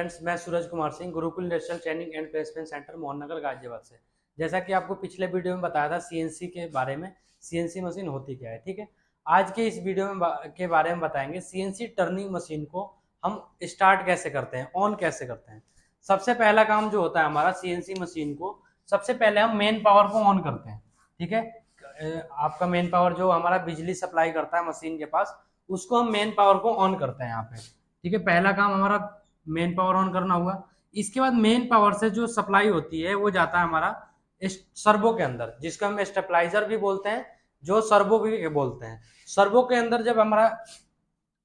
Friends, मैं Suraj Kumar Singh, Gurukul national training and placement centre Mohannagar Ghaziabad से। जैसा कि आपको पिछले वीडियो में बताया था सीएनसी के बारे में, सीएनसी मशीन होती क्या है। ठीक है, आज के इस वीडियो में के बारे में बताएंगे सीएनसी टर्निंग मशीन को हम स्टार्ट कैसे करते हैं, ऑन कैसे करते हैं। सबसे पहला काम जो होता है हमारा सीएनसी मशीन को, सबसे पहले हम मेन पावर को ऑन करते हैं। ठीक है, आपका मेन पावर जो हमारा बिजली सप्लाई करता है मशीन के पास, उसको हम मेन पावर को ऑन करते हैं यहाँ पे। ठीक है, पहला काम हमारा मेन पावर ऑन करना हुआ। इसके बाद मेन पावर से जो सप्लाई होती है वो जाता है हमारा सर्वो के अंदर, जिसको हम स्टेबलाइजर भी बोलते हैं, जो सर्वो भी बोलते हैं। सर्वो के अंदर जब हमारा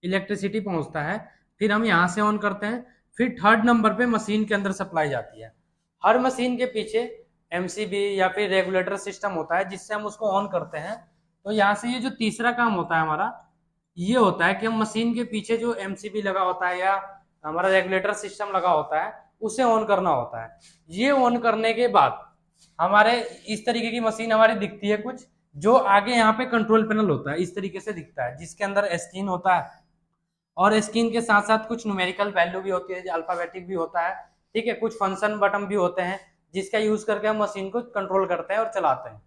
इलेक्ट्रिसिटी पहुंचता है, फिर हम यहाँ से ऑन करते हैं। फिर थर्ड नंबर पे मशीन के अंदर सप्लाई जाती है। हर मशीन के पीछे एमसीबी या फिर रेगुलेटर सिस्टम होता है जिससे हम उसको ऑन करते हैं। तो यहाँ से ये जो तीसरा काम होता है हमारा, ये होता है कि हम मशीन के पीछे जो एमसीबी लगा होता है या हमारा रेगुलेटर सिस्टम लगा होता है उसे ऑन करना होता है। ये ऑन करने के बाद हमारे इस तरीके की मशीन हमारी दिखती है कुछ, जो आगे यहाँ पे कंट्रोल पैनल होता है, इस तरीके से दिखता है, जिसके अंदर स्क्रीन होता है और स्क्रीन के साथ साथ कुछ न्यूमेरिकल वैल्यू भी होती है, अल्फाबेटिक भी होता है। ठीक है, कुछ फंक्शन बटन भी होते हैं जिसका यूज करके हम मशीन को कंट्रोल करते हैं और चलाते हैं।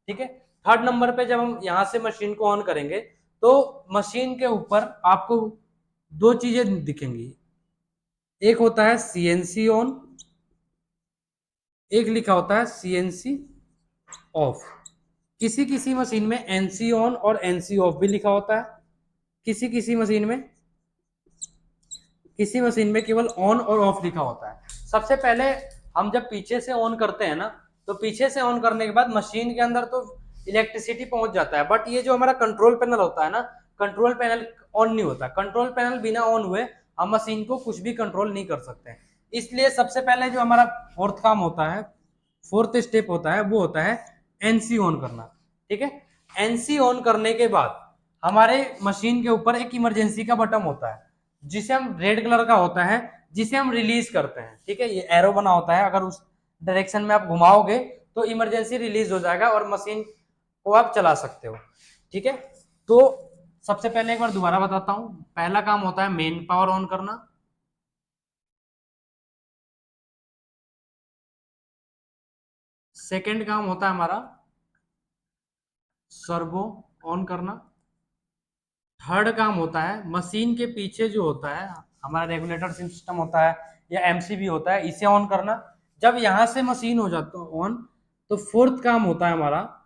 ठीक है, थर्ड नंबर पे जब हम यहाँ से मशीन को ऑन करेंगे तो मशीन के ऊपर आपको दो चीजें दिखेंगी। एक होता है सीएनसी ऑन, एक लिखा होता है सीएनसी ऑफ। किसी किसी मशीन में एनसी ऑन और एनसी ऑफ भी लिखा होता है, किसी किसी मशीन में केवल ऑन और ऑफ लिखा होता है। सबसे पहले हम जब पीछे से ऑन करते हैं ना, तो पीछे से ऑन करने के बाद मशीन के अंदर तो इलेक्ट्रिसिटी पहुंच जाता है, बट ये जो हमारा कंट्रोल पैनल होता है ना, कंट्रोल पैनल ऑन नहीं होता। कंट्रोल पैनल बिना ऑन हुए हम मशीन को कुछ भी कंट्रोल नहीं कर सकते। इसलिए सबसे पहले जो हमारा फोर्थ काम होता है, फोर्थ स्टेप होता है, वो होता है एनसी ऑन करना। ठीक है, एनसी ऑन करने के बाद हमारे मशीन के ऊपर एक इमरजेंसी का बटन होता है जिसे हम रेड कलर का होता है, जिसे हम रिलीज करते हैं। ठीक है, ये एरो बना होता है, अगर उस डायरेक्शन में आप घुमाओगे तो इमरजेंसी रिलीज हो जाएगा और मशीन को आप चला सकते हो। ठीक है, तो सबसे पहले एक बार दोबारा बताता हूं। पहला काम होता है मेन पावर ऑन करना, सेकंड काम होता है हमारा सर्वो ऑन करना, थर्ड काम होता है मशीन के पीछे जो होता है हमारा रेगुलेटर सिस्टम होता है या एमसीबी होता है, इसे ऑन करना। जब यहां से मशीन हो जाता है ऑन, तो फोर्थ काम होता है हमारा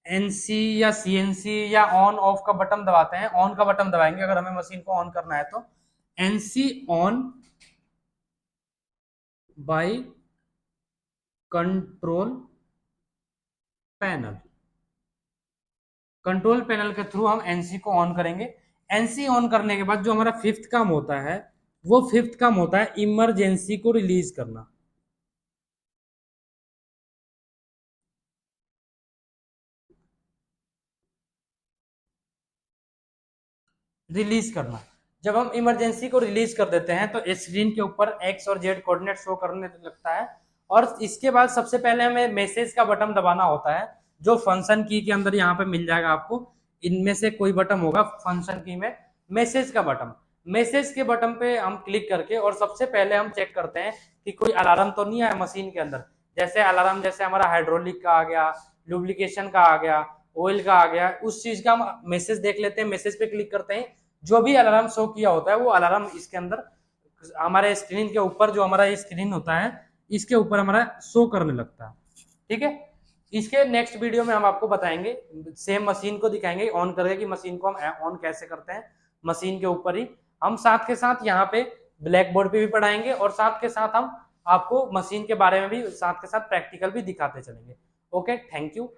एनसी या सीएनसी या ऑन ऑफ का बटन दबाते हैं। ऑन का बटन दबाएंगे अगर हमें मशीन को ऑन करना है तो। NC on by control panel, control panel के थ्रू हम एनसी को ऑन करेंगे। एनसी ऑन करने के बाद जो हमारा फिफ्थ काम होता है, वो फिफ्थ काम होता है इमरजेंसी को रिलीज करना। रिलीज करना, जब हम इमरजेंसी को रिलीज कर देते हैं तो स्क्रीन के ऊपर एक्स और जेड कोऑर्डिनेट शो करने लगता है। और इसके बाद सबसे पहले हमें मैसेज का बटन दबाना होता है, जो फंक्शन की के अंदर यहाँ पे मिल जाएगा आपको। इनमें से कोई बटन होगा फंक्शन की में, मैसेज का बटन। मैसेज के बटन पे हम क्लिक करके और सबसे पहले हम चेक करते हैं कि कोई अलार्म तो नहीं आया मशीन के अंदर। जैसे अलार्म, जैसे हमारा हाइड्रोलिक का आ गया, लुब्रिकेशन का आ गया, ऑयल का आ गया, उस चीज का हम मैसेज देख लेते हैं। मैसेज पे क्लिक करते हैं, जो भी अलार्म शो किया होता है वो अलार्म इसके अंदर हमारे स्क्रीन के ऊपर, जो हमारा स्क्रीन होता है इसके ऊपर हमारा शो करने लगता है। ठीक है, इसके नेक्स्ट वीडियो में हम आपको बताएंगे, सेम मशीन को दिखाएंगे ऑन करके कि मशीन को हम ऑन कैसे करते हैं मशीन के ऊपर ही। हम साथ के साथ यहाँ पे ब्लैक बोर्ड पे भी पढ़ाएंगे और साथ के साथ हम आपको मशीन के बारे में भी साथ के साथ प्रैक्टिकल भी दिखाते चलेंगे। Okay, thank you.